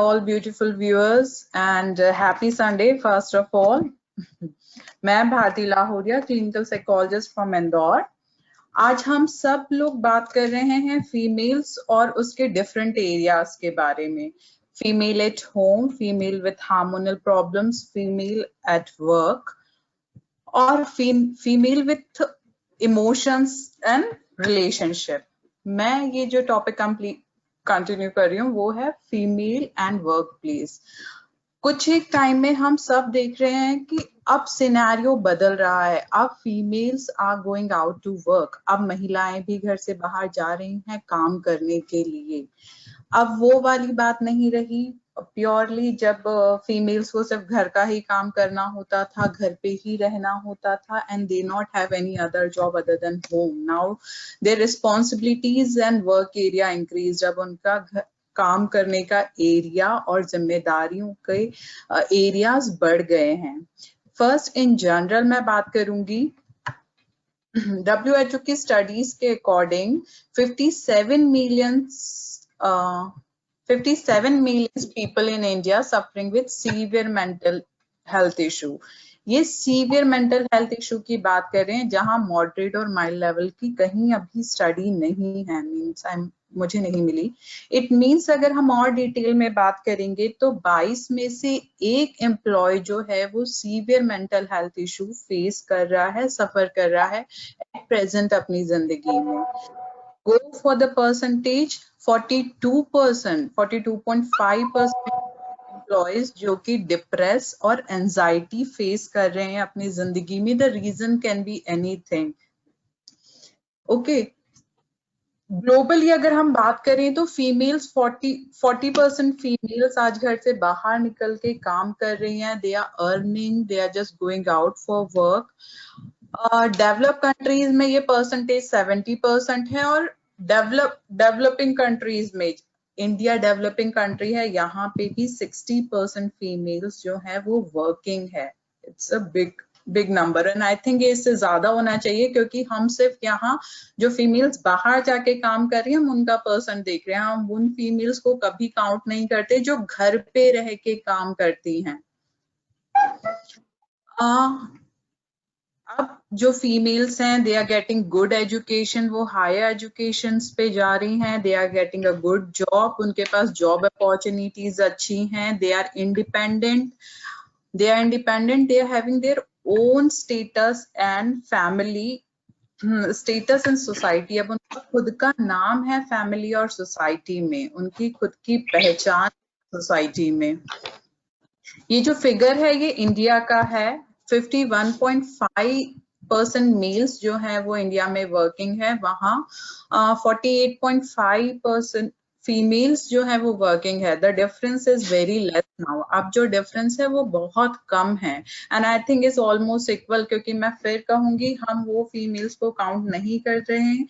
all beautiful viewers and happy Sunday first of all. मैं Bharti Lahoria clinical psychologist from Indore. आज हम सब लोग बात कर रहे हैं फीमेल्स और उसके डिफरेंट एरियाज के बारे में। Female at home, female with hormonal problems, female at work और female with emotions and relationship. मैं ये जो टॉपिक कंटिन्यू कर रही हूँ वो है फीमेल एंड वर्क प्लेस। कुछ एक टाइम में हम सब देख रहे हैं कि अब सिनेरियो बदल रहा है। अब females are going out to work. अब महिलाएं भी घर से बाहर जा रही हैं काम करने के लिए। अब वो वाली बात नहीं रही प्योरली जब फीमेल्स को सिर्फ घर का ही काम करना होता था, घर पे ही रहना होता था and they not have any other job other than home. Now there responsibilities and work area increase. जब उनका काम करने का एरिया और जिम्मेदारियों के एरियाज बढ़ गए हैं। फर्स्ट इन जनरल मैं बात करूंगी। WHO की स्टडीज के according 57 million people in India suffering with severe mental health issue। ये सीवियर मेंटल हेल्थ इशू की बात कर रहे हैं जहां मॉडरेट और माइल्ड लेवल की कहीं अभी स्टडी नहीं है, मुझे नहीं मिली। इट मीन्स अगर हम और डिटेल में बात करेंगे तो 22 में से एक एम्प्लॉय जो है वो severe mental health issue face कर रहा है, सफर कर रहा है एट प्रेजेंट अपनी जिंदगी में। Go for the percentage, 42.5% employees जो कि डिप्रेस और एंजाइटी फेस कर रहे हैं अपनी जिंदगी में। The reason can be anything. Okay, globally अगर हम बात करें तो फीमेल्स 40% फीमेल्स आज घर से बाहर निकल के काम कर रही हैं। They are earning, they are just going out for work. Develop countries में ये परसेंटेज 70% है और डेवलपिंग कंट्रीज में, इंडिया डेवलपिंग कंट्री है, यहाँ पे भी 60% फीमेल्स जो है वो वर्किंग है। It's a big number and I think ये इससे ज्यादा होना चाहिए क्योंकि हम सिर्फ यहाँ जो फीमेल्स बाहर जाके काम कर रही हैं हम उनका परसेंट देख रहे हैं। हम उन फीमेल्स को कभी काउंट नहीं करते जो घर पे रह के काम करती हैं। अब जो फीमेल्स हैं they are getting good education, वो हायर एजुकेशन पे जा रही हैं। They are getting a good job, उनके पास जॉब अपॉर्चुनिटीज अच्छी हैं। They are independent, they are having their own status and family status in society. अब उनका खुद का नाम है फैमिली और सोसाइटी में, उनकी खुद की पहचान सोसाइटी में। ये जो फिगर है ये इंडिया का है। 51.5% मेल्स जो है वो इंडिया में वर्किंग है, वहाँ 48.5% फीमेल्स जो है वो वर्किंग है। The difference is very less now. अब जो डिफरेंस है वो बहुत कम है and I think is almost equal, क्योंकि मैं फिर कहूंगी हम वो फीमेल्स को काउंट नहीं कर रहे हैं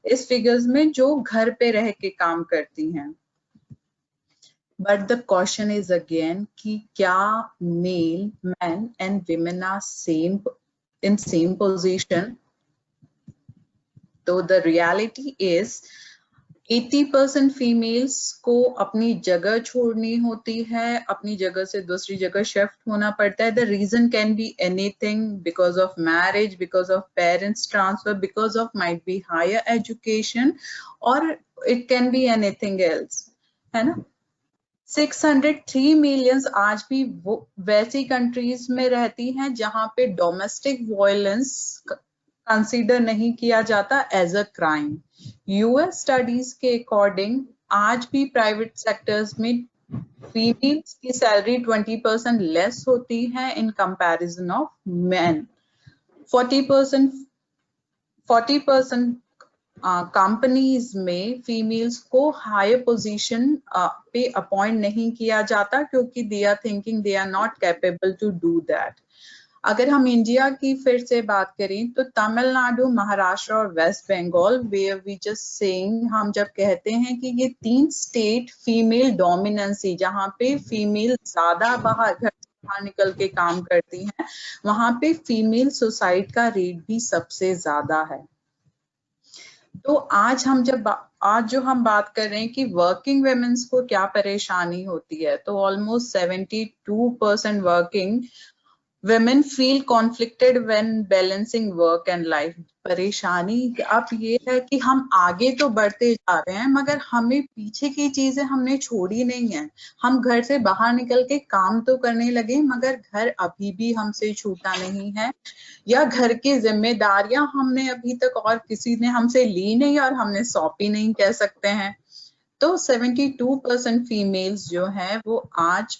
इस फिगर्स में जो घर पे रह के काम करती हैं। But the question is again कि क्या men and women are in same position? तो the reality is 80% फीमेल्स को अपनी जगह छोड़नी होती है, अपनी जगह से दूसरी जगह शिफ्ट होना पड़ता है। The reason can be anything, because of marriage, because of parents transfer, because of might be higher education, or it can be anything else, है ना। 603 मिलियंस आज भी वो वैसी कंट्रीज में रहती हैं जहां पे डोमेस्टिक वायलेंस कंसीडर नहीं किया जाता as a crime. US studies के अकॉर्डिंग आज भी प्राइवेट सेक्टर्स में फीमेल्स की सैलरी 20% लेस होती है in comparison of men. 40% companies में फीमेल्स को हायर पोजीशन पे अपॉइंट नहीं किया जाता क्योंकि they are thinking they are not capable to do that. अगर हम इंडिया की फिर से बात करें तो तमिलनाडु, महाराष्ट्र और West Bengal, where we just saying, हम जब कहते हैं कि ये 3 स्टेट फीमेल डोमिनेंसी, जहाँ पे फीमेल ज्यादा बाहर निकल के काम करती हैं, वहां पे फीमेल सुसाइड का रेट भी सबसे ज्यादा है। तो आज जो हम बात कर रहे हैं कि वर्किंग वुमेन्स को क्या परेशानी होती है, तो almost 72% working women feel conflicted when balancing work and life। परेशानी अब ये है कि हम आगे तो बढ़ते जा रहे हैं मगर हमें पीछे की चीजें हमने छोड़ी नहीं है। हम घर से बाहर निकल के काम तो करने लगे मगर घर अभी भी हमसे छूटा नहीं है, या घर की जिम्मेदारियां हमने अभी तक और किसी ने हमसे ली नहीं और हमने सौंपी नहीं, कह सकते हैं। तो 72% फीमेल्स जो हैं वो आज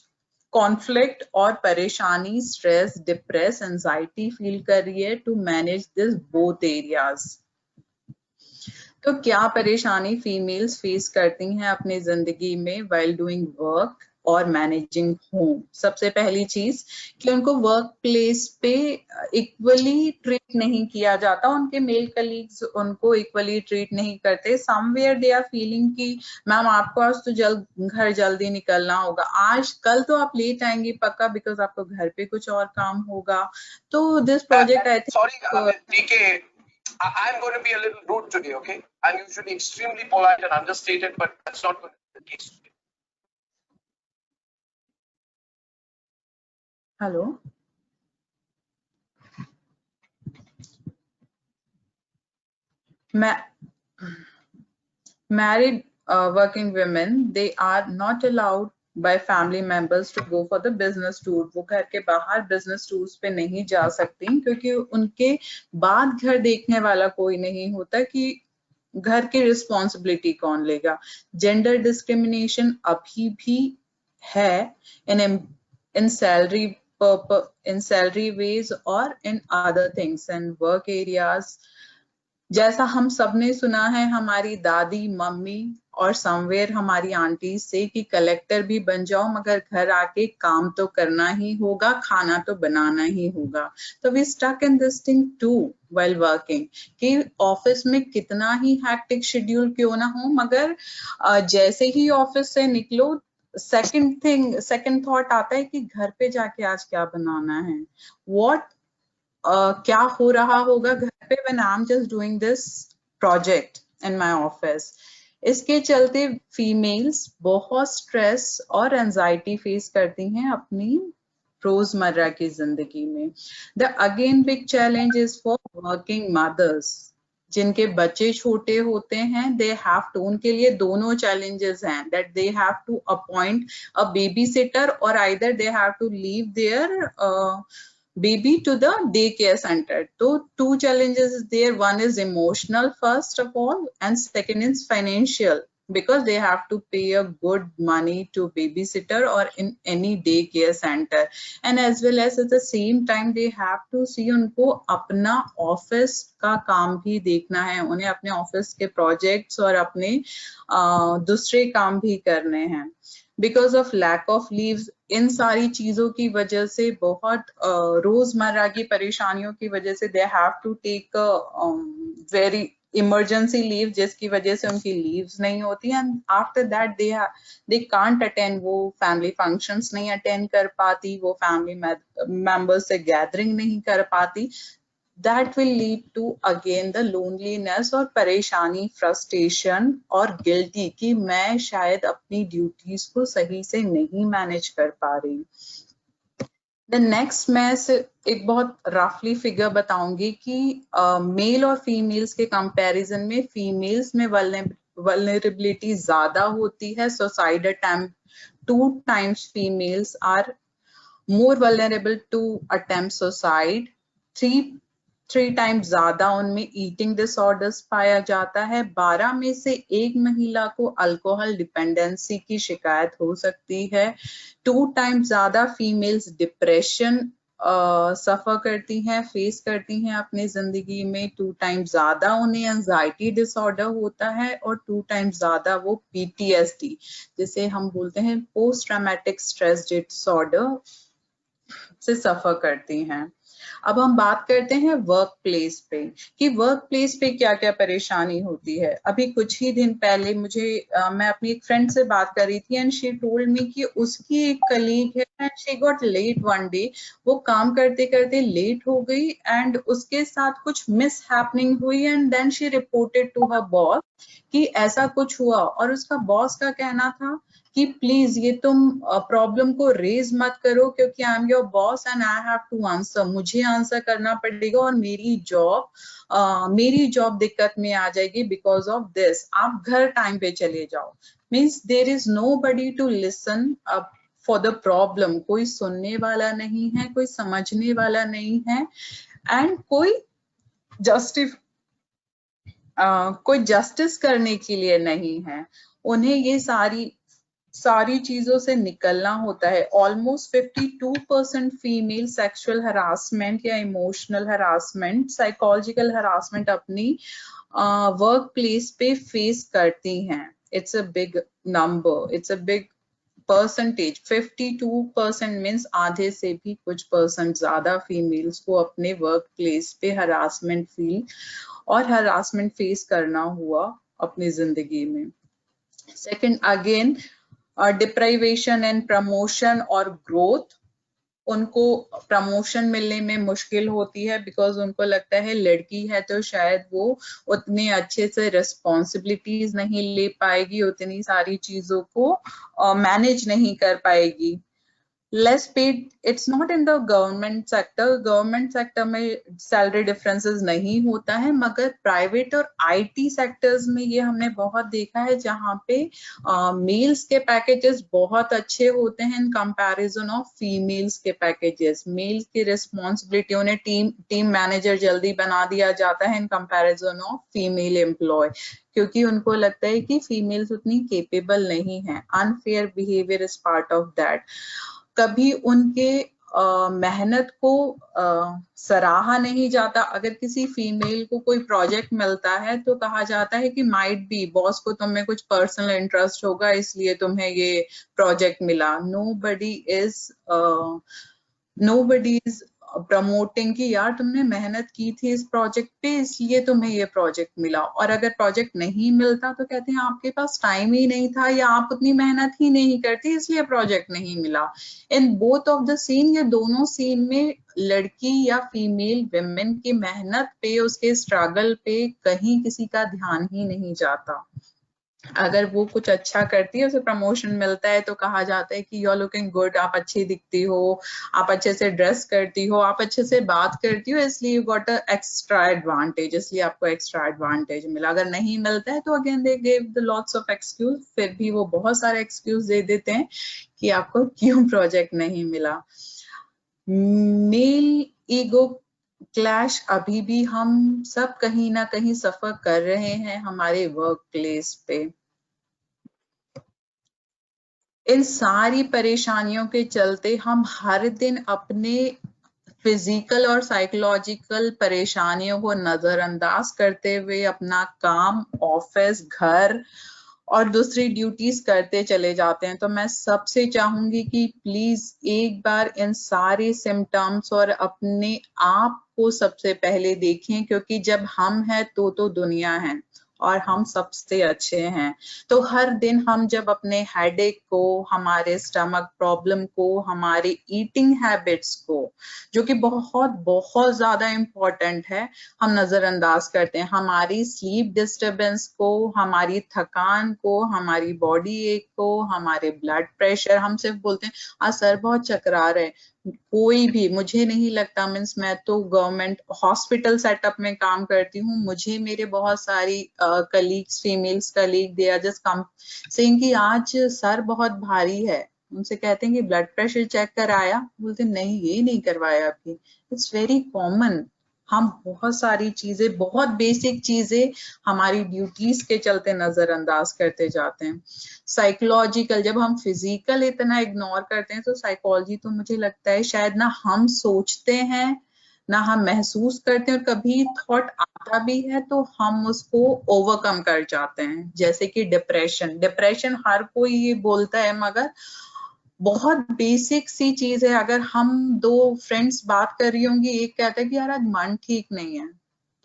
कॉन्फ्लिक्ट और परेशानी, स्ट्रेस, डिप्रेस, एंजाइटी फील कर रही है to manage this both areas. तो क्या परेशानी फीमेल्स फेस करती हैं अपनी जिंदगी में व्हाइल डूइंग वर्क और मैनेजिंग होम? सबसे पहली चीज कि उनको वर्क प्लेस पे इक्वली ट्रीट नहीं किया जाता, उनके मेल कलीग्स उनको इक्वली ट्रीट नहीं करते। समवेयर दे आर फीलिंग कि मैम आपको आज तो घर जल्दी निकलना होगा, आज कल तो आप लेट आएंगी पक्का बिकॉज आपको घर पे कुछ और काम होगा। तो this project I think I'm going to be a little rude today, okay? I'm usually extremely polite and understated, but that's not going to be the case today. Hello? Married working women, they are not allowed by family members to go for the business tour। वो घर के बाहर business tours पे नहीं जा सकती क्योंकि उनके बाद घर देखने वाला कोई नहीं होता कि घर की रिस्पॉन्सिबिलिटी कौन लेगा। जेंडर डिस्क्रिमिनेशन अभी भी है in salary ways और in other things and work areas। जैसा हम सबने सुना है हमारी दादी, मम्मी और समवेयर हमारी आंटी से कि कलेक्टर भी बन जाओ मगर घर आके काम तो करना ही होगा, खाना तो बनाना ही होगा। तो we stuck in this thing to while working कि ऑफिस में कितना ही हैक्टिक शेड्यूल क्यों ना हो मगर जैसे ही ऑफिस से निकलो सेकंड थॉट आता है कि घर पे जाके आज क्या बनाना है, क्या हो रहा होगा घर पे when I'm just doing this project in my office। इसके चलते फीमेल्स बहुत स्ट्रेस और एंजाइटी फेस करती हैं अपनी रोजमर्रा की जिंदगी में। The again big challenge is for working mothers जिनके बच्चे छोटे होते हैं। दे हैव टू, उनके लिए दोनों चैलेंजेस हैं that they have to appoint a baby sitter और either they have to leave their baby to the daycare center। So two challenges is there, one is emotional first of all and second is financial because they have to pay a good money to babysitter or in any daycare center and as well as at the same time they have to see उनको अपना office का काम भी देखना है, उन्हें अपने office के प्रोजेक्ट्स और अपने दूसरे काम भी करने हैं। Because of lack of leaves, इन सारी चीजों की वजह से बहुत रोजमर्रा की परेशानियों की वजह से they have to take very emergency leave जिसकी वजह से उनकी लीव्स नहीं होती and after that they can't attend, वो फैमिली फंक्शंस नहीं अटेंड कर पाती, वो फैमिली मेंबर्स से गैदरिंग नहीं कर पाती। That will lead to again the loneliness और परेशानी, frustration और guilty कि मैं शायद अपनी ड्यूटीज को सही से नहीं मैनेज कर पा रही। The next मैं एक बहुत रफली फिगर बताऊंगी कि मेल और फीमेल्स के कंपैरिजन में फीमेल्स में वल्नरेबिलिटी ज्यादा होती है। Suicide attempt 2 times females are more vulnerable to attempt suicide, 3 times ज्यादा उनमें ईटिंग डिसऑर्डर्स पाया जाता है। 12 में से 1 महिला को अल्कोहल डिपेंडेंसी की शिकायत हो सकती है। 2 times ज्यादा फीमेल्स डिप्रेशन सफर करती हैं, फेस करती हैं अपनी जिंदगी में। 2 times ज्यादा उन्हें एंजाइटी डिसऑर्डर होता है और 2 times ज्यादा वो PTSD जिसे हम बोलते हैं पोस्ट ट्रॉमेटिक स्ट्रेस डिसऑर्डर से सफर करती हैं। अब हम बात करते हैं वर्क प्लेस पे कि वर्क प्लेस पे क्या क्या परेशानी होती है। अभी कुछ ही दिन पहले मैं अपनी एक फ्रेंड से बात कर रही थी एंड शी टोल्ड मी कि उसकी एक कलीग है and she got let one day. वो काम करते करते लेट हो गई एंड उसके साथ कुछ मिस हैपनिंग हुई and then she reported to her boss कि ऐसा कुछ हुआ। और उसका बॉस का कहना था कि प्लीज ये तुम प्रॉब्लम को रेज मत करो क्योंकि I am your boss and I have to answer, मुझे आंसर करना पड़ेगा और मेरी जॉब दिक्कत में आ जाएगी बिकॉज ऑफ दिस, आप घर टाइम पे चले जाओ। Means there is nobody to listen for the problem, कोई सुनने वाला नहीं है, कोई समझने वाला नहीं है एंड कोई जस्टिस करने के लिए नहीं है। उन्हें ये सारी चीजों से निकलना होता है। ऑलमोस्ट 52% फीमेल सेक्सुअल हरासमेंट या इमोशनल हरासमेंट, साइकोलॉजिकल हरासमेंट अपनी वर्क प्लेस पे फेस करती हैं। It's a big number, it's a big percentage. 52% means आधे से भी कुछ परसेंट ज्यादा फीमेल्स को अपने वर्क प्लेस पे हरासमेंट फेस करना हुआ अपनी जिंदगी में। Second, again deprivation and promotion और ग्रोथ। उनको प्रमोशन मिलने में मुश्किल होती है बिकॉज उनको लगता है लड़की है तो शायद वो उतने अच्छे से रिस्पॉन्सिबिलिटीज नहीं ले पाएगी, उतनी सारी चीजों को मैनेज नहीं कर पाएगी। Less paid, it's not in the government sector में सैलरी डिफरेंसेस नहीं होता है, मगर प्राइवेट और आईटी सेक्टर्स में ये हमने बहुत देखा है जहाँ पे मेल्स के पैकेजेस बहुत अच्छे होते हैं इन कंपैरिजन ऑफ फीमेल्स के पैकेजेस। मेल्स की रिस्पॉन्सिबिलिटी, उन्हें टीम मैनेजर जल्दी बना दिया जाता है in comparison of female employ, क्योंकि उनको लगता है कि फीमेल्स उतनी केपेबल नहीं है। Unfair behaviour is part of that. कभी उनके मेहनत को सराहा नहीं जाता। अगर किसी फीमेल को कोई प्रोजेक्ट मिलता है तो कहा जाता है कि माइट बी बॉस को तुम्हें कुछ पर्सनल इंटरेस्ट होगा इसलिए तुम्हें ये प्रोजेक्ट मिला। नोबडी इज प्रमोटिंग कि यार तुमने मेहनत की थी इस प्रोजेक्ट पे इसलिए तुम्हें ये प्रोजेक्ट मिला। और अगर प्रोजेक्ट नहीं मिलता तो कहते हैं आपके पास टाइम ही नहीं था या आप उतनी मेहनत ही नहीं करती इसलिए प्रोजेक्ट नहीं मिला। In both of the scene, ये दोनों सीन में लड़की या फीमेल विमेन की मेहनत पे, उसके स्ट्रगल पे कहीं किसी का ध्यान ही नहीं जाता। अगर वो कुछ अच्छा करती है, उसे प्रमोशन मिलता है तो कहा जाता है कि यू आर लुकिंग गुड, आप अच्छी दिखती हो, आप अच्छे से ड्रेस करती हो, आप अच्छे से बात करती हो, इसलिए you got a extra advantage, इसलिए आपको एक्स्ट्रा एडवांटेज मिला। अगर नहीं मिलता है तो again they give the lots of excuse, फिर भी वो बहुत सारे एक्सक्यूज दे देते हैं कि आपको क्यों प्रोजेक्ट नहीं मिला। मेल ईगो क्लैश अभी भी हम सब कहीं ना कहीं सफर कर रहे हैं हमारे वर्क प्लेस पे। इन सारी परेशानियों के चलते हम हर दिन अपने फिजिकल और साइकोलॉजिकल परेशानियों को नजरअंदाज करते हुए अपना काम, ऑफिस, घर और दूसरी ड्यूटीज करते चले जाते हैं। तो मैं सबसे चाहूंगी कि प्लीज एक बार इन सारे सिम्टम्स और अपने आप को सबसे पहले देखें, क्योंकि जब हम हैं तो दुनिया है और हम सबसे अच्छे हैं। तो हर दिन हम जब अपने हेडेक को, हमारे स्टमक प्रॉब्लम को, हमारे ईटिंग हैबिट्स को, जो कि बहुत बहुत ज्यादा इम्पोर्टेंट है, हम नजरअंदाज करते हैं, हमारी स्लीप डिस्टर्बेंस को, हमारी थकान को, हमारी बॉडी एक को, हमारे ब्लड प्रेशर, हम सिर्फ बोलते हैं आज सर बहुत चकरा रहे। कोई भी, मुझे नहीं लगता, मीन्स मैं तो गवर्नमेंट हॉस्पिटल सेटअप में काम करती हूँ, मुझे मेरे बहुत सारी colleagues, females colleague, they are just come saying कि आज सर बहुत भारी है। उनसे कहते हैं कि ब्लड प्रेशर चेक कराया, बोलते नहीं ये नहीं करवाया अभी। It's very common. हम बहुत सारी चीजें, बहुत बेसिक चीजें हमारी ड्यूटीज के चलते नजरअंदाज करते जाते हैं। साइकोलॉजिकल, जब हम फिजिकल इतना इग्नोर करते हैं तो साइकोलॉजी तो मुझे लगता है शायद ना हम सोचते हैं ना हम महसूस करते हैं, और कभी थॉट आता भी है तो हम उसको ओवरकम कर जाते हैं। जैसे कि डिप्रेशन हर कोई ये बोलता है, मगर बहुत बेसिक सी चीज है। अगर हम दो फ्रेंड्स बात कर रही होंगी, एक कहता है कि यार आज मन ठीक नहीं है,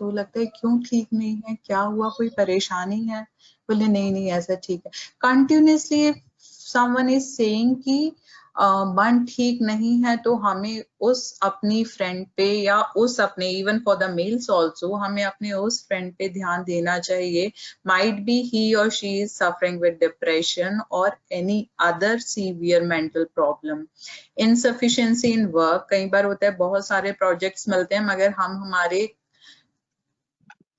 तो लगता है क्यों ठीक नहीं है, क्या हुआ, कोई परेशानी है, बोले नहीं नहीं ऐसा ठीक है। कंटिन्यूसली समवन इज सेइंग कि मन ठीक नहीं है, तो हमें उस अपनी फ्रेंड पे या उस अपने, even for the mails also, हमें अपने उस फ्रेंड पे ध्यान देना चाहिए। माइट बी ही और she is suffering with depression और any other severe mental problem. Insufficiency in work, कई बार होता है बहुत सारे प्रोजेक्ट्स मिलते हैं मगर हम हमारे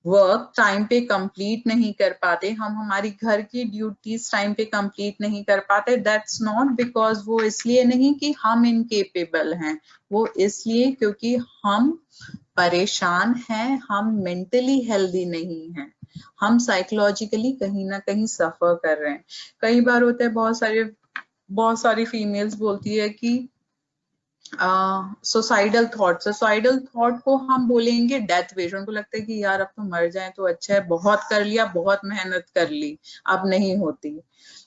वर्क टाइम पे कंप्लीट नहीं कर पाते, हम हमारी घर की ड्यूटीज टाइम पे कंप्लीट नहीं कर पाते। दैट्स नॉट बिकॉज, वो इसलिए नहीं कि हम इनकेपेबल हैं, वो इसलिए क्योंकि हम परेशान हैं, हम मेंटली हेल्दी नहीं हैं, हम साइकोलॉजिकली कहीं ना कहीं सफर कर रहे हैं। कई बार होता है बहुत सारी फीमेल्स बोलती है कि सुसाइडल थॉट को हम बोलेंगे डेथ विश। उनको लगता है कि यार अब तो मर जाए तो अच्छा है, बहुत कर लिया, बहुत मेहनत कर ली, अब नहीं होती।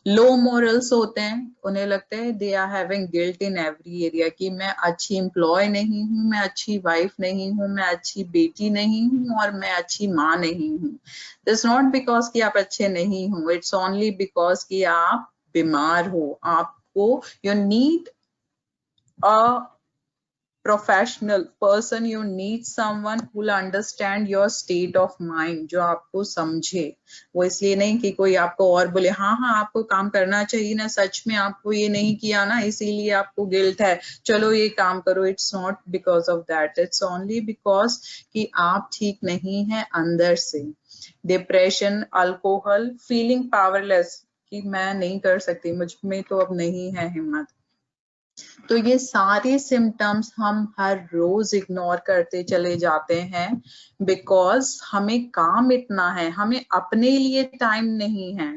लो मोरल्स होते हैं, उन्हें लगता है they are having guilt in every area कि मैं अच्छी एम्प्लॉय नहीं हूँ, मैं अच्छी वाइफ नहीं हूँ, मैं अच्छी बेटी नहीं हूँ और मैं अच्छी माँ नहीं हूँ। इट्स नॉट बिकॉज कि आप अच्छे नहीं हो, इट्स ओनली बिकॉज कि आप बीमार हो। आपको you need a professional person, you need someone who will understand your state of mind, जो आपको समझे। वो इसलिए नहीं कि कोई आपको और बोले हाँ हाँ आपको काम करना चाहिए ना, सच में आपको ये नहीं किया ना इसीलिए आपको गिल्ट है, चलो ये काम करो। It's not because of that, it's only because कि आप ठीक नहीं है अंदर से। डिप्रेशन, अल्कोहल, फीलिंग पावरलेस कि मैं नहीं कर सकती, मुझ में तो अब नहीं है हिम्मत। तो ये सारे सिम्टम्स हम हर रोज इग्नोर करते चले जाते हैं बिकॉज हमें काम इतना है, हमें अपने लिए टाइम नहीं है।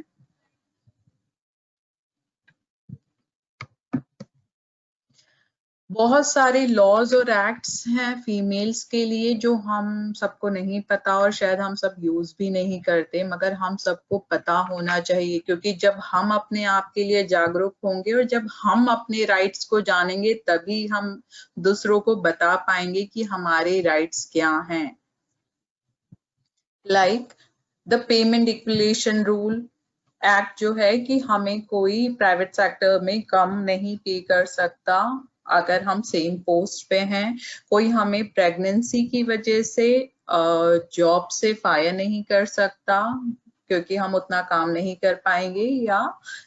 बहुत सारे लॉज और एक्ट्स हैं फीमेल्स के लिए जो हम सबको नहीं पता और शायद हम सब यूज भी नहीं करते, मगर हम सबको पता होना चाहिए, क्योंकि जब हम अपने आप के लिए जागरूक होंगे और जब हम अपने राइट्स को जानेंगे तभी हम दूसरों को बता पाएंगे कि हमारे राइट्स क्या हैं। Like the payment equalisation rule act जो है कि हमें कोई प्राइवेट सेक्टर में कम नहीं पे कर सकता अगर हम सेम पोस्ट पे हैं। कोई हमें प्रेगनेंसी की वजह से जॉब से फायर नहीं कर सकता क्योंकि हम उतना काम नहीं कर पाएंगे या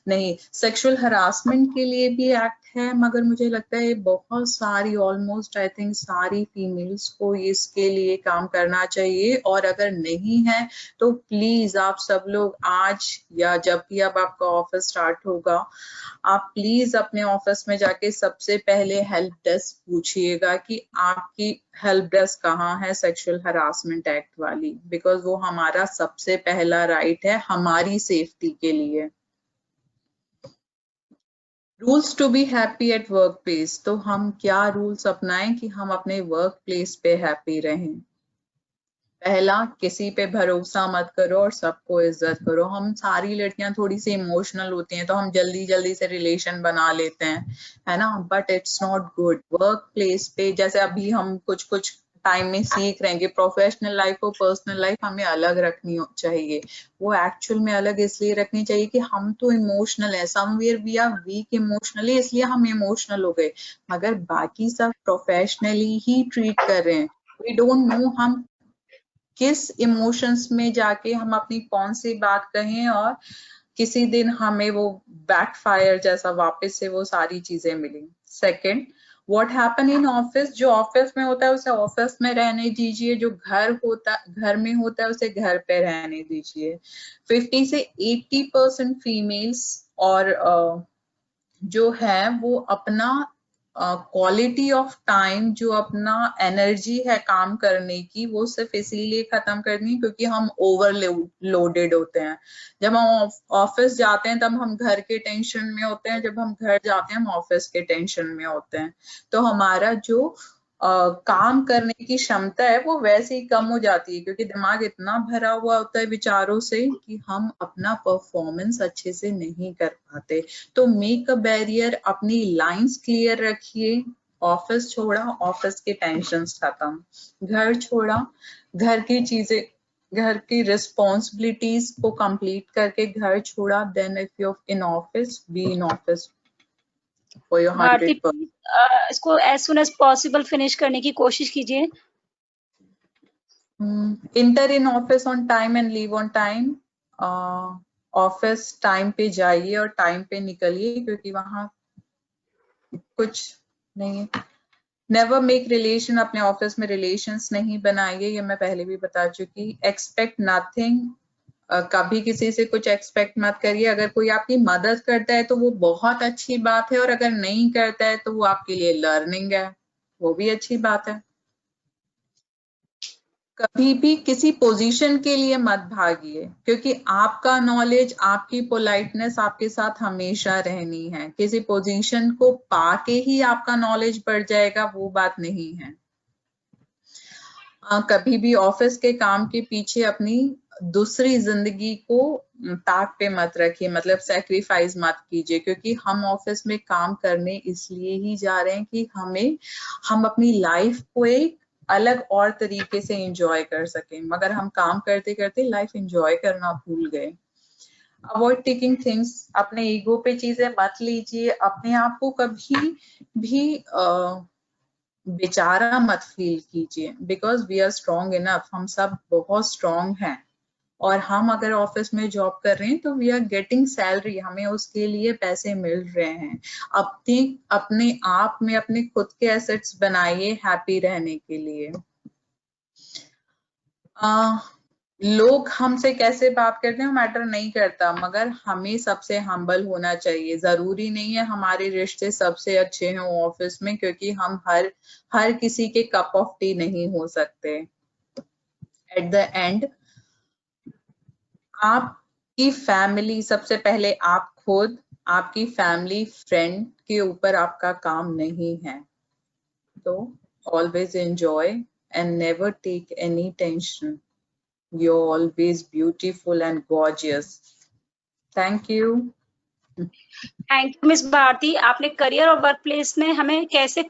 नहीं। सेक्सुअल हरासमेंट के लिए भी एक्ट है, मगर मुझे लगता है बहुत सारी, ऑलमोस्ट आई थिंक सारी फीमेल्स को इसके लिए काम करना चाहिए। और अगर नहीं है तो प्लीज आप सब लोग आज या जब भी अब आपका ऑफिस स्टार्ट होगा, आप प्लीज अपने ऑफिस में जाके सबसे पहले हेल्प डेस्क पूछिएगा कि आपकी हेल्प डेस्क कहाँ है सेक्सुअल हरासमेंट एक्ट वाली, बिकॉज वो हमारा सबसे पहला राइट है हमारी सेफ्टी के लिए। Rules to be happy at work place, तो हम क्या रूल्स अपनाएं कि हम अपने वर्क प्लेस पे हैप्पी रहें। पहला, किसी पे भरोसा मत करो और सबको इज्जत करो। हम सारी लड़कियां थोड़ी सी इमोशनल होती हैं तो हम जल्दी जल्दी से रिलेशन बना लेते हैं, है ना, but it's not good. Work place पे जैसे अभी हम कुछ कुछ टाइम में सीख रहे हैं कि प्रोफेशनल लाइफ और पर्सनल लाइफ हमें अलग रखनी चाहिए। वो एक्चुअल में अलग इसलिए रखनी चाहिए कि हम तो इमोशनल है, somewhere we are weak emotionally, इसलिए हम इमोशनल हो गए, मगर बाकी सब प्रोफेशनली ही ट्रीट कर रहे हैं। वी डोंट नो हम किस इमोशंस में जाके हम अपनी कौन सी बात कहें और किसी दिन हमें वो बैकफायर जैसा वापस से वो सारी चीजें मिली। Second, what happen in office, जो ऑफिस में होता है उसे ऑफिस में रहने दीजिए, जो घर में होता है उसे घर पे रहने दीजिए। 50 से 80% फीमेल्स और जो है वो अपना क्वालिटी ऑफ टाइम, जो अपना एनर्जी है काम करने की, वो सिर्फ इसीलिए खत्म करनी क्योंकि हम ओवरलोडेड होते हैं। जब हम ऑफिस जाते हैं तब हम घर के टेंशन में होते हैं, जब हम घर जाते हैं हम ऑफिस के टेंशन में होते हैं। तो हमारा जो काम करने की क्षमता है वो वैसे ही कम हो जाती है, क्योंकि दिमाग इतना भरा हुआ होता है विचारों से कि हम अपना परफॉर्मेंस अच्छे से नहीं कर पाते। तो मेक अ बैरियर, अपनी लाइंस क्लियर रखिए। ऑफिस छोड़ा, ऑफिस के टेंशन्स खत्म। घर छोड़ा, घर की चीजें, घर की रिस्पॉन्सिबिलिटीज को कंप्लीट करके घर छोड़ा। Then if you in office, be in office for your भारती 100%। प्लीज इसको as soon as possible finish करने की कोशिश कीजिए। Enter in office on time and leave on time. Office time पे जाइए और टाइम पे निकलिए, क्योंकि वहां कुछ नहीं है। नेवर मेक रिलेशन, अपने ऑफिस में रिलेशंस नहीं बनाइए, ये मैं पहले भी बता चुकी। एक्सपेक्ट नथिंग, कभी किसी से कुछ एक्सपेक्ट मत करिए। अगर कोई आपकी मदद करता है तो वो बहुत अच्छी बात है, और अगर नहीं करता है तो वो आपके लिए लर्निंग है, वो भी अच्छी बात है। कभी भी किसी पोजीशन के लिए मत भागिए, क्योंकि आपका नॉलेज, आपकी पोलाइटनेस आपके साथ हमेशा रहनी है। किसी पोजीशन को पाके ही आपका नॉलेज बढ़ जाएगा, वो बात नहीं है। कभी भी ऑफिस के काम के पीछे अपनी दूसरी जिंदगी को ताक पे मत रखिए, मतलब सैक्रिफाइस मत कीजिए, क्योंकि हम ऑफिस में काम करने इसलिए ही जा रहे हैं कि हम अपनी लाइफ को एक अलग और तरीके से एंजॉय कर सकें, मगर हम काम करते करते लाइफ एंजॉय करना भूल गए। अवॉइड टेकिंग थिंग्स, अपने ईगो पे चीजें मत लीजिए। अपने आप को कभी भी बेचारा मत फील कीजिए, because we are strong enough. हम सब बहुत स्ट्रॉन्ग हैं, और हम अगर ऑफिस में जॉब कर रहे हैं तो वी आर गेटिंग सैलरी, हमें उसके लिए पैसे मिल रहे हैं। अपने आप में अपने खुद के एसेट्स बनाइए हैप्पी रहने के लिए। लोग हमसे कैसे बात करते हैं मैटर नहीं करता, मगर हमें सबसे हम्बल होना चाहिए। जरूरी नहीं है हमारे रिश्ते सबसे अच्छे हों ऑफिस में, क्योंकि हम हर किसी के कप ऑफ टी नहीं हो सकते। एट द एंड आपकी फैमिली सबसे पहले, आप खुद, आपकी फैमिली, फ्रेंड के ऊपर आपका काम नहीं है। तो always enjoy and never take any tension. You're always beautiful and gorgeous. Thank you. Thank you miss Bharti. आपने करियर और वर्क प्लेस में हमें कैसे